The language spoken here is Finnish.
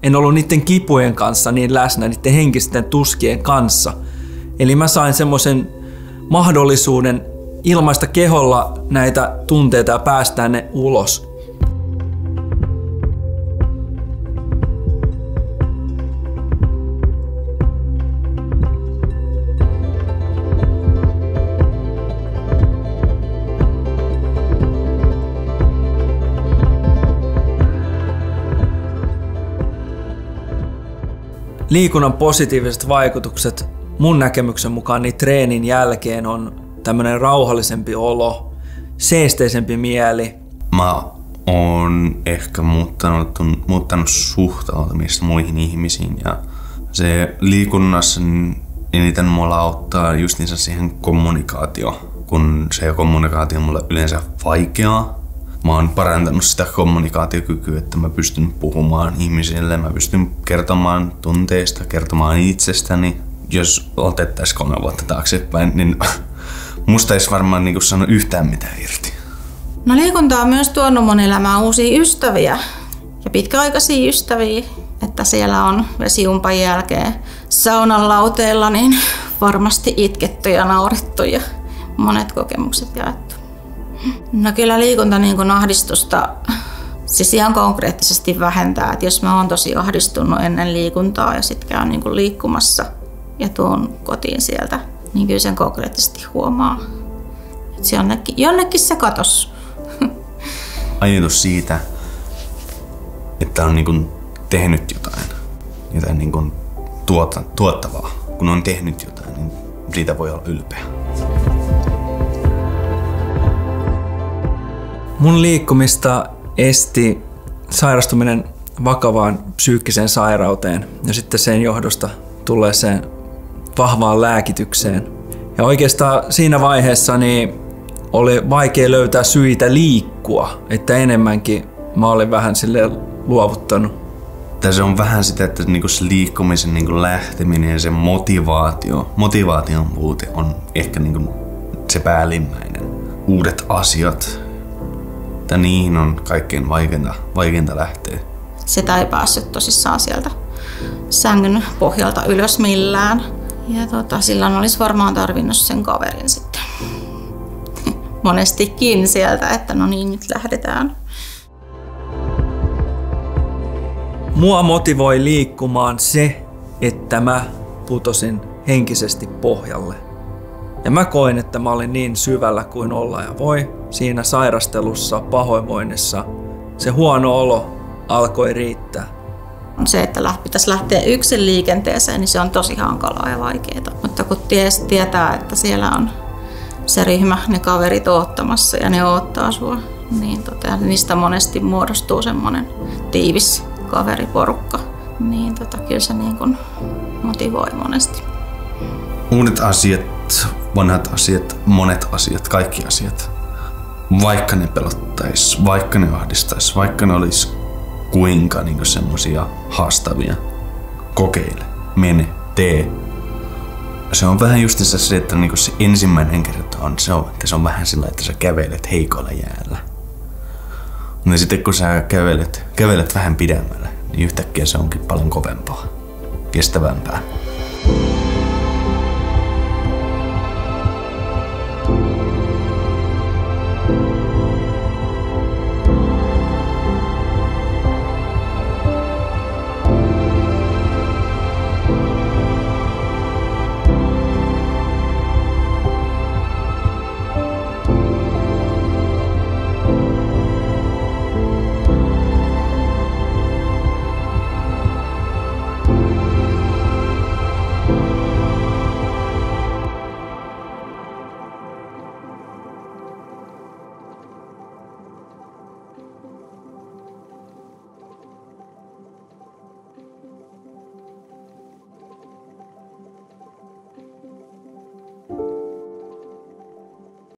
en ollut niiden kipujen kanssa niin läsnä, niiden henkisten tuskien kanssa. Eli mä sain semmoisen mahdollisuuden ilmaista keholla näitä tunteita ja päästää ne ulos. Liikunnan positiiviset vaikutukset mun näkemyksen mukaan niin treenin jälkeen on tämmöinen rauhallisempi olo, seesteisempi mieli. Mä oon ehkä muuttanut suhtautumista muihin ihmisiin ja se liikunnassa eniten mulla auttaa justiinsa siihen kommunikaatioon, kun se kommunikaatio on mulle yleensä vaikeaa. Mä oon parantanut sitä kommunikaatiokykyä, että mä pystyn puhumaan ihmisille, mä pystyn kertomaan tunteista, kertomaan itsestäni. Jos otettaisiin 3 vuotta taaksepäin, niin musta ei varmaan niinku sano yhtään mitään irti. No liikunta on myös tuonut mun elämään uusia ystäviä ja pitkäaikaisia ystäviä, että siellä on vesiumpan jälkeen saunan lauteilla niin varmasti itketty ja naurettu ja monet kokemukset jaettu. No kyllä liikunta niin kuin ahdistusta siis ihan konkreettisesti vähentää, että jos mä oon tosi ahdistunut ennen liikuntaa ja sit käyn niin kuin liikkumassa ja tuun kotiin sieltä, niin kyllä sen konkreettisesti huomaa, että jonnekin se katos. Ajatus siitä, että on niin kuin tehnyt jotain niin kuin tuottavaa, kun on tehnyt jotain, niin siitä voi olla ylpeä. Mun liikkumista esti sairastuminen vakavaan psyykkiseen sairauteen ja sitten sen johdosta tulleeseen vahvaan lääkitykseen. Ja oikeastaan siinä vaiheessa niin oli vaikea löytää syitä liikkua, että enemmänkin mä olin vähän silleen luovuttanut. Se on vähän sitä, että niinku se liikkumisen niinku lähteminen ja se motivaation puute on ehkä niinku se päällimmäinen. Uudet asiat, että niihin on kaikkein vaikeinta lähteä. Sitä ei päässyt tosissaan sieltä sängyn pohjalta ylös millään. Ja silloin olisi varmaan tarvinnut sen kaverin sitten monestikin sieltä, että no niin, nyt lähdetään. Mua motivoi liikkumaan se, että mä putosin henkisesti pohjalle. Ja mä koin, että mä olin niin syvällä kuin olla ja voi. Siinä sairastelussa, pahoinvoinnissa, se huono olo alkoi riittää. Se, että pitäisi lähteä yksin liikenteeseen, niin se on tosi hankalaa ja vaikeaa. Mutta kun tietää, että siellä on se ryhmä, ne kaverit oottamassa ja ne oottaa sua, niin niistä monesti muodostuu semmoinen tiivis kaveriporukka. Niin kyllä se niin kuin motivoi monesti. Uudet asiat, vanhat asiat, monet asiat, kaikki asiat. Vaikka ne pelottais, vaikka ne ahdistais, vaikka ne olis kuinka niinku semmosia haastavia. Kokeile, mene, tee. Se on vähän justiinsa se, että niinku se ensimmäinen kerta on se, että se on vähän sillä, että sä kävelet heikolla jäällä. Ja sitten kun sä kävelet vähän pidemmälle, niin yhtäkkiä se onkin paljon kovempaa, kestävämpää.